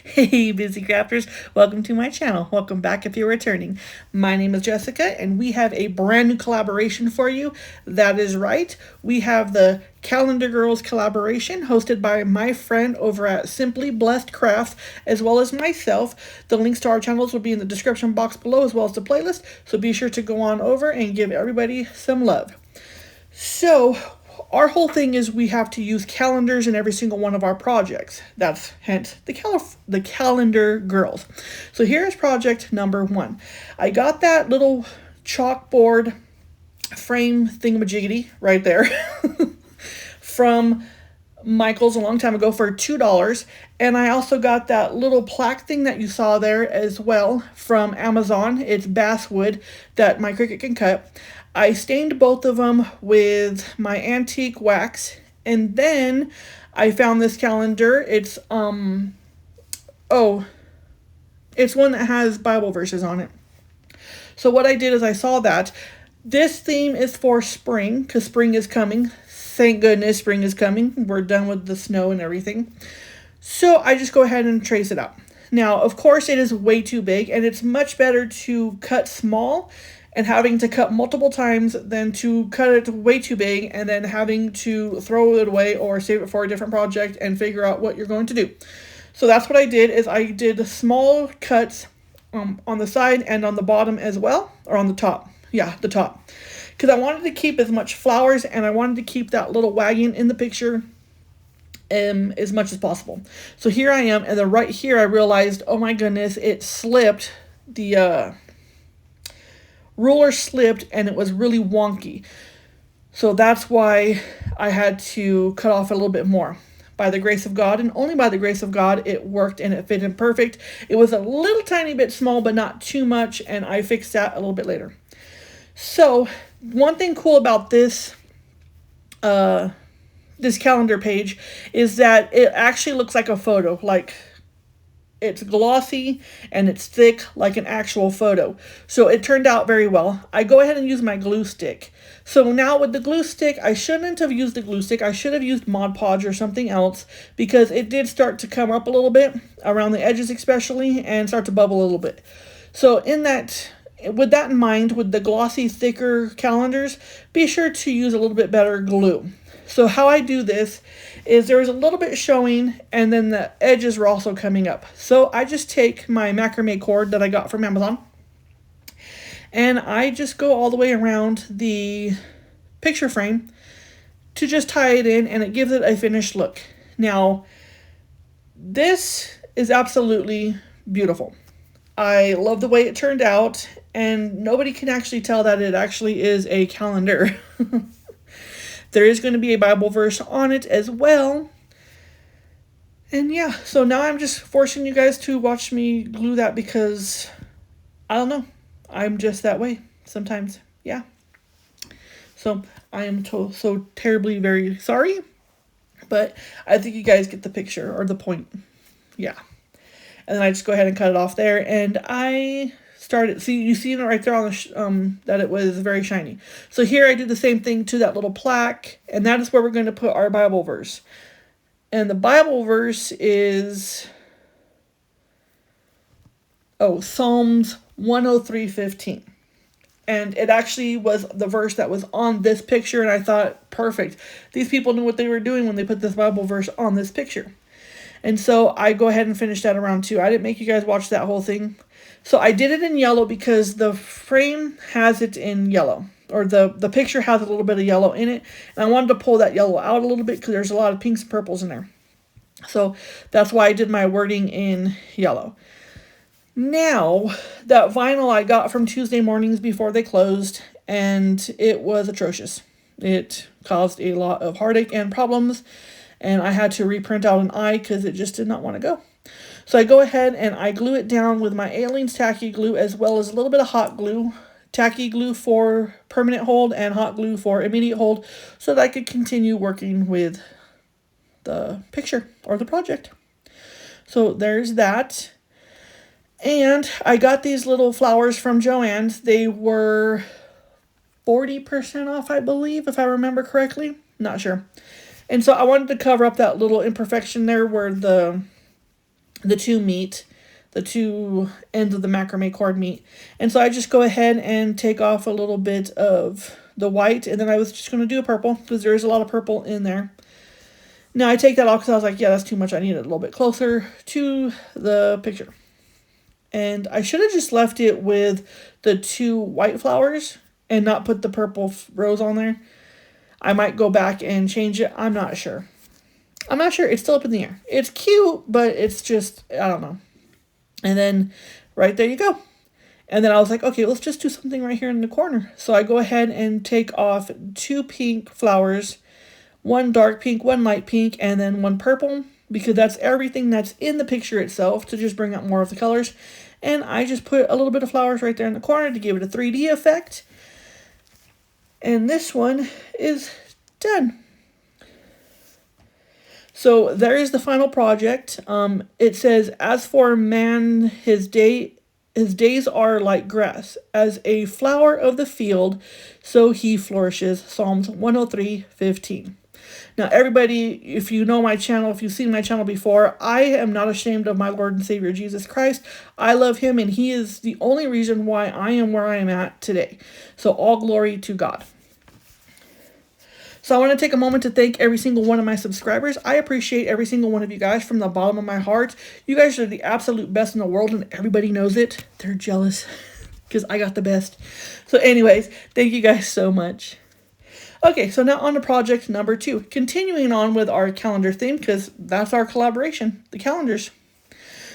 Hey, busy crafters, welcome to my channel. Welcome back if you're returning. My name is Jessica, and we have a brand new collaboration for you. That is right, we have the Calendar Girls collaboration hosted by my friend over at Simply Blessed Crafts, as well as myself. The links to our channels will be in the description box below, as well as the playlist, so be sure to go on over and give everybody some love. So, our whole thing is we have to use calendars in every single one of our projects. That's hence the calendar girls. So here's project number 1. I got that little chalkboard frame thingamajiggity right there from Michael's a long time ago for $2. And I also got that little plaque thing that you saw there as well from Amazon. It's basswood that my Cricut can cut. I stained both of them with my antique wax, and then I found this calendar. It's it's one that has Bible verses on it. So what I did is I saw that this theme is for spring, because spring is coming. Thank goodness spring is coming. We're done with the snow and everything. So I just go ahead and trace it out. Now, of course, it is way too big, and it's much better to cut small and having to cut multiple times than to cut it way too big and then having to throw it away or save it for a different project and figure out what you're going to do. So that's what I did, is I did small cuts on the side and on the bottom as well, or on the top. Yeah, the top. Because I wanted to keep as much flowers, and I wanted to keep that little wagon in the picture as much as possible. So here I am, and then right here I realized, oh my goodness, it slipped. The ruler slipped and it was really wonky. So that's why I had to cut off a little bit more. By the grace of God, and only by the grace of God, it worked and it fit in perfect. It was a little tiny bit small, but not too much, and I fixed that a little bit later. So one thing cool about this this calendar page is that it actually looks like a photo. Like, it's glossy and it's thick like an actual photo. So it turned out very well. I go ahead and use my glue stick. So now with the glue stick, I shouldn't have used the glue stick. I should have used Mod Podge or something else, because it did start to come up a little bit around the edges especially and start to bubble a little bit. So with that in mind, with the glossy, thicker calendars, be sure to use a little bit better glue. So how I do this is there was a little bit showing, and then the edges were also coming up. So I just take my macrame cord that I got from Amazon, and I just go all the way around the picture frame to just tie it in, and it gives it a finished look. Now, this is absolutely beautiful. I love the way it turned out, and nobody can actually tell that it actually is a calendar. There is going to be a Bible verse on it as well. And yeah, so now I'm just forcing you guys to watch me glue that, because I don't know. I'm just that way sometimes. Yeah. So I am so terribly very sorry. But I think you guys get the picture, or the point. Yeah. And then I just go ahead and cut it off there. And I started, see, you see it right there on the that it was very shiny. So here I did the same thing to that little plaque, and that is where we're going to put our Bible verse. And the Bible verse is Psalms 103:15. And it actually was the verse that was on this picture, and I thought, perfect. These people knew what they were doing when they put this Bible verse on this picture. And so I go ahead and finish that around too. I didn't make you guys watch that whole thing. So I did it in yellow because the frame has it in yellow. Or the picture has a little bit of yellow in it. And I wanted to pull that yellow out a little bit because there's a lot of pinks and purples in there. So that's why I did my wording in yellow. Now, that vinyl I got from Tuesday mornings before they closed, and it was atrocious. It caused a lot of heartache and problems, and I had to reprint out an eye because it just did not want to go. So I go ahead and I glue it down with my Aleene's tacky glue, as well as a little bit of hot glue. Tacky glue for permanent hold and hot glue for immediate hold, so that I could continue working with the picture or the project. So there's that. And I got these little flowers from Joann's. They were 40% off, I believe, if I remember correctly. Not sure. And so I wanted to cover up that little imperfection there where the the two meet, the two ends of the macrame cord meet. And so I just go ahead and take off a little bit of the white, and then I was just going to do a purple because there is a lot of purple in there. Now I take that off because I was like, yeah, that's too much. I need it a little bit closer to the picture. And I should have just left it with the two white flowers and not put the purple rose on there. I might go back and change it. I'm not sure. It's still up in the air. It's cute, but it's just, I don't know. And then right there you go. And then I was like, okay, let's just do something right here in the corner. So I go ahead and take off two pink flowers, one dark pink, one light pink, and then one purple, because that's everything that's in the picture itself, to just bring out more of the colors. And I just put a little bit of flowers right there in the corner to give it a 3D effect. And this one is done. So there is the final project. It says, as for man, his days are like grass, as a flower of the field, so he flourishes. Psalms 103:15. Now, everybody, if you know my channel, if you've seen my channel before, I am not ashamed of my Lord and Savior Jesus Christ. I love him, and he is the only reason why I am where I am at today. So all glory to God. So I want to take a moment to thank every single one of my subscribers. I appreciate every single one of you guys from the bottom of my heart. You guys are the absolute best in the world, and everybody knows it. They're jealous because I got the best. So anyways, thank you guys so much. Okay, so now on to project number 2. Continuing on with our calendar theme, because that's our collaboration, the calendars.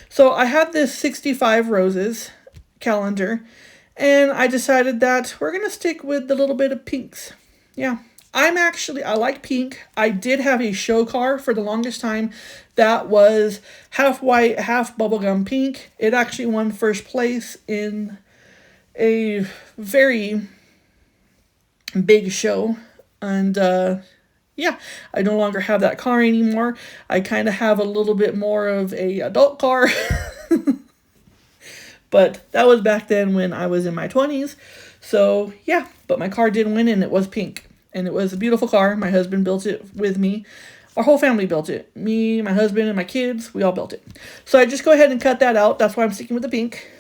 So I have this 65 roses calendar, and I decided that we're going to stick with the little bit of pinks. Yeah. I like pink. I did have a show car for the longest time that was half white, half bubblegum pink. It actually won first place in a very big show. And yeah, I no longer have that car anymore. I kind of have a little bit more of a adult car. But that was back then when I was in my 20s. So yeah, but my car did win, and it was pink. And it was a beautiful car. My husband built it with me. Our whole family built it. Me, my husband, and my kids, we all built it. So I just go ahead and cut that out. That's why I'm sticking with the pink.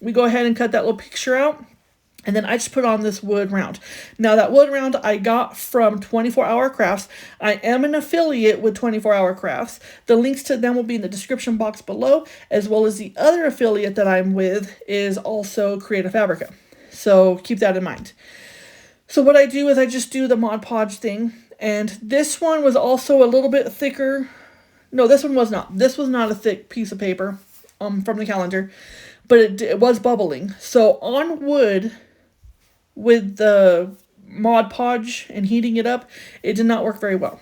We go ahead and cut that little picture out. And then I just put on this wood round. Now that wood round I got from 24 Hour Crafts. I am an affiliate with 24 Hour Crafts. The links to them will be in the description box below, as well as the other affiliate that I'm with is also Creative Fabrica. So keep that in mind. So what I do is I just do the Mod Podge thing. And this one was also a little bit thicker. No, this one was not. This was not a thick piece of paper from the calendar. But it was bubbling. So on wood, with the Mod Podge and heating it up, it did not work very well.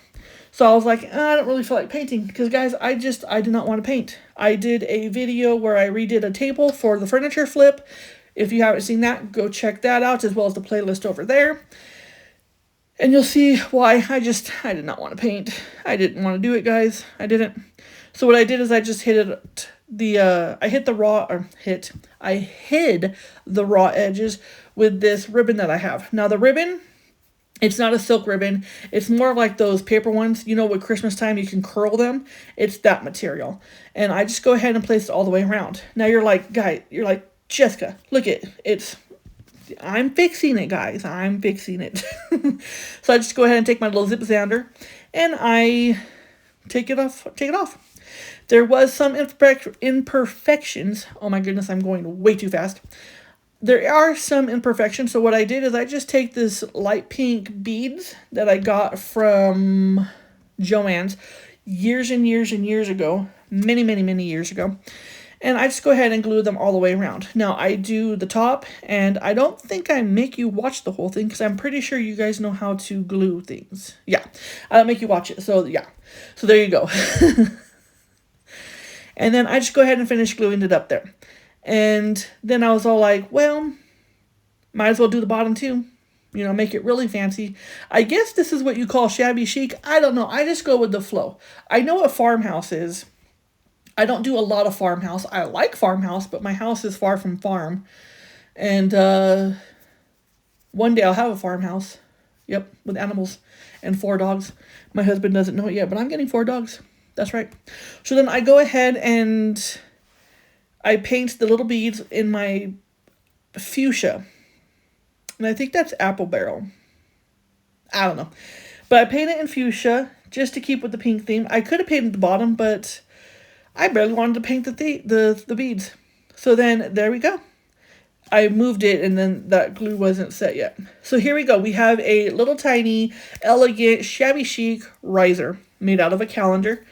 So I was like, I don't really feel like painting. Because guys, I did not want to paint. I did a video where I redid a table for the furniture flip. If you haven't seen that, go check that out, as well as the playlist over there. And you'll see why I did not want to paint. I didn't want to do it, guys. I didn't. So what I did is I just hid the raw edges with this ribbon that I have. Now the ribbon, it's not a silk ribbon. It's more like those paper ones. You know, with Christmas time, you can curl them. It's that material. And I just go ahead and place it all the way around. Now you're like, Jessica, look I'm fixing it, guys. I'm fixing it. So I just go ahead and take my little zip zander and I take it off. There was some imperfections. Oh my goodness, I'm going way too fast. There are some imperfections. So what I did is I just take this light pink beads that I got from Joann's years and years and years ago. Many, many, many years ago. And I just go ahead and glue them all the way around. Now, I do the top, and I don't think I make you watch the whole thing, because I'm pretty sure you guys know how to glue things. Yeah, I don't make you watch it, so yeah. So there you go. And then I just go ahead and finish gluing it up there. And then I was all like, well, might as well do the bottom too. You know, make it really fancy. I guess this is what you call shabby chic. I don't know. I just go with the flow. I know what farmhouse is. I don't do a lot of farmhouse. I like farmhouse, but my house is far from farm. And one day I'll have a farmhouse. Yep, with animals and 4 dogs. My husband doesn't know it yet, but I'm getting 4 dogs. That's right. So then I go ahead and I paint the little beads in my fuchsia. And I think that's apple barrel. I don't know. But I paint it in fuchsia just to keep with the pink theme. I could have painted the bottom, but I barely wanted to paint the beads. So then there we go. I moved it and then that glue wasn't set yet. So here we go. We have a little tiny, elegant, shabby chic riser made out of a calendar.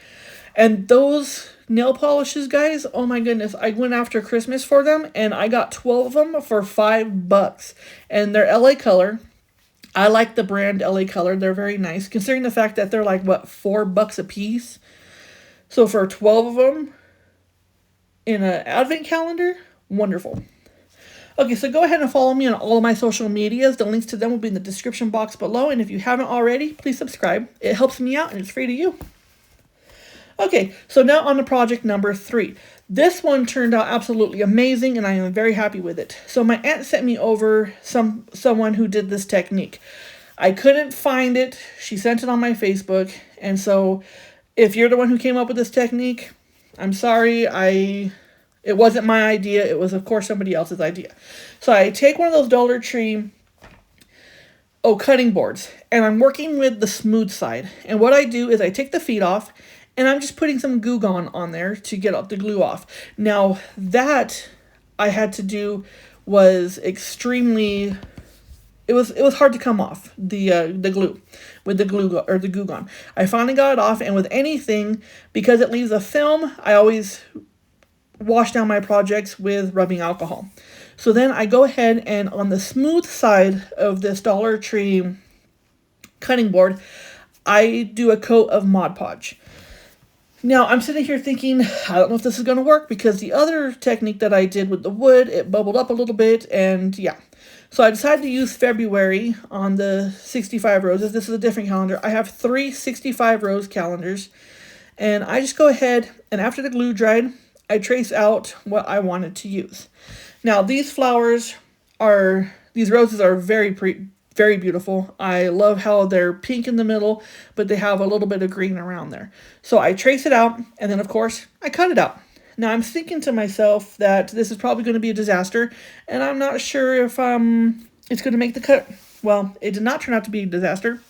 And those nail polishes, guys, oh my goodness. I went after Christmas for them and I got 12 of them for $5. And they're LA Color. I like the brand LA Color. They're very nice, considering the fact that they're like, what, $4 a piece? So for 12 of them in an advent calendar, wonderful. Okay, so go ahead and follow me on all of my social medias. The links to them will be in the description box below. And if you haven't already, please subscribe. It helps me out and it's free to you. Okay, so now on to project number 3. This one turned out absolutely amazing and I am very happy with it. So my aunt sent me over someone who did this technique. I couldn't find it. She sent it on my Facebook. And so if you're the one who came up with this technique, I'm sorry. It wasn't my idea. It was, of course, somebody else's idea. So I take one of those Dollar Tree cutting boards, and I'm working with the smooth side. And what I do is I take the feet off, and I'm just putting some Goo Gone on there to get the glue off. Now, that I had to do was extremely... It was hard to come off, the glue, with the the Goo Gone. I finally got it off, and with anything, because it leaves a film, I always wash down my projects with rubbing alcohol. So then I go ahead and on the smooth side of this Dollar Tree cutting board, I do a coat of Mod Podge. Now I'm sitting here thinking, I don't know if this is going to work because the other technique that I did with the wood, it bubbled up a little bit and yeah. So I decided to use February on the 65 roses. This is a different calendar. I have 3 65 rose calendars and I just go ahead and after the glue dried, I trace out what I wanted to use. Now, these roses are very beautiful. I love how they're pink in the middle, but they have a little bit of green around there. So I trace it out, and then, of course, I cut it out. Now, I'm thinking to myself that this is probably going to be a disaster, and I'm not sure if it's going to make the cut. Well, it did not turn out to be a disaster.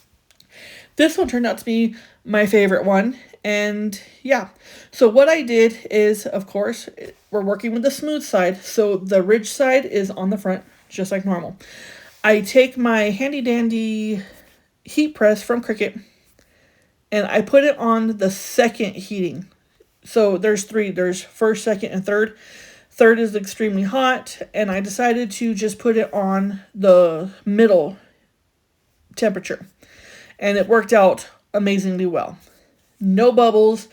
This one turned out to be my favorite one. And yeah, so what I did is, of course, we're working with the smooth side. So the ridge side is on the front, just like normal. I take my handy dandy heat press from Cricut and I put it on the second heating. So there's 3, there's first, second, and third. Third is extremely hot and I decided to just put it on the middle temperature. And it worked out amazingly well. No bubbles.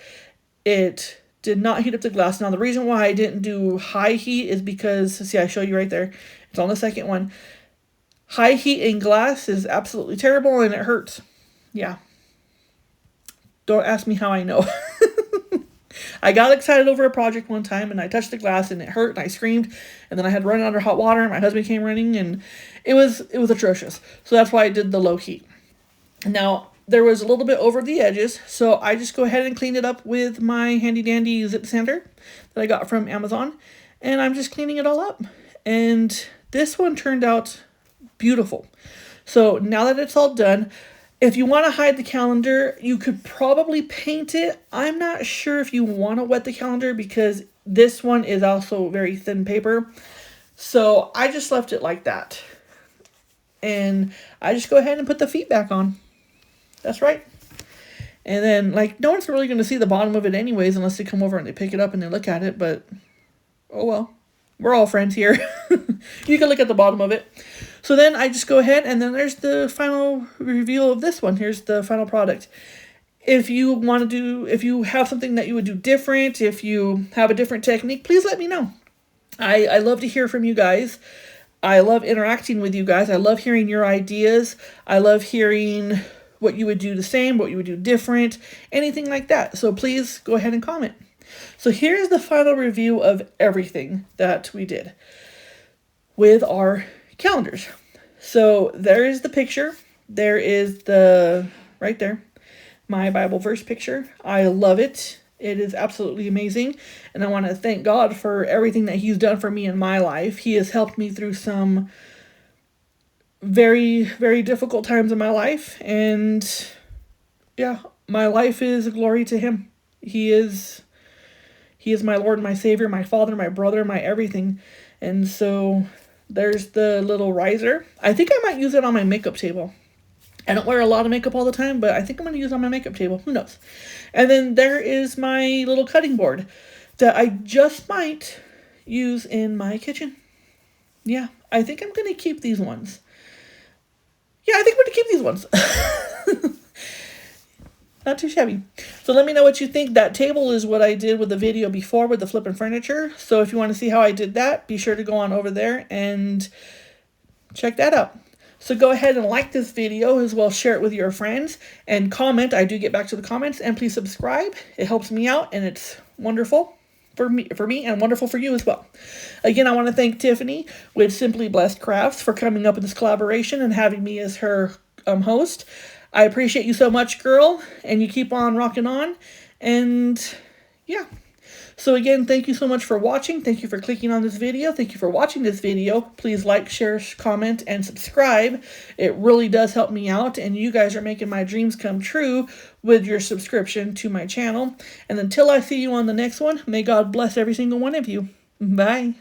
It did not heat up the glass. Now, the reason why I didn't do high heat is because, see, I show you right there. It's on the second one. High heat in glass is absolutely terrible and it hurts. Yeah. Don't ask me how I know. I got excited over a project one time and I touched the glass and it hurt and I screamed and then I had to run under hot water and my husband came running and it was atrocious. So that's why I did the low heat. Now, there was a little bit over the edges, so I just go ahead and clean it up with my handy dandy zip sander that I got from Amazon, and I'm just cleaning it all up. And this one turned out beautiful. So now that it's all done, if you want to hide the calendar, you could probably paint it. I'm not sure if you want to wet the calendar because this one is also very thin paper. So I just left it like that. And I just go ahead and put the feet back on. That's right. And then, like, no one's really going to see the bottom of it anyways unless they come over and they pick it up and they look at it. But, oh well. We're all friends here. You can look at the bottom of it. So then I just go ahead and then there's the final reveal of this one. Here's the final product. If you have something that you would do different, if you have a different technique, please let me know. I love to hear from you guys. I love interacting with you guys. I love hearing your ideas. I love hearing what you would do the same, what you would do different, anything like that. So please go ahead and comment. So here's the final review of everything that we did with our calendars. So there is the picture. There is right there, my Bible verse picture. I love it. It is absolutely amazing. And I want to thank God for everything that He's done for me in my life. He has helped me through some very, very difficult times in my life. And yeah, my life is glory to Him. He is my Lord, my Savior, my Father, my brother, my everything. And so there's the little riser. I think I might use it on my makeup table. I don't wear a lot of makeup all the time, but I think I'm going to use it on my makeup table. Who knows? And then there is my little cutting board that I just might use in my kitchen. Yeah, I think I'm going to keep these ones. Yeah, I think I'm going to keep these ones. Not too shabby. So let me know what you think. That table is what I did with the video before with the flipping furniture. So if you want to see how I did that, be sure to go on over there and check that out. So go ahead and like this video, as well share it with your friends, and comment. I do get back to the comments, and please subscribe. It helps me out, and it's wonderful for me and wonderful for you as well. Again, I want to thank Tiffany with Simply Blessed Crafts for coming up with this collaboration and having me as her host. I appreciate you so much, girl, and you keep on rocking on. And yeah. So again, thank you so much for watching. Thank you for clicking on this video. Thank you for watching this video. Please like, share, comment, and subscribe. It really does help me out, and you guys are making my dreams come true with your subscription to my channel. And until I see you on the next one, may God bless every single one of you. Bye.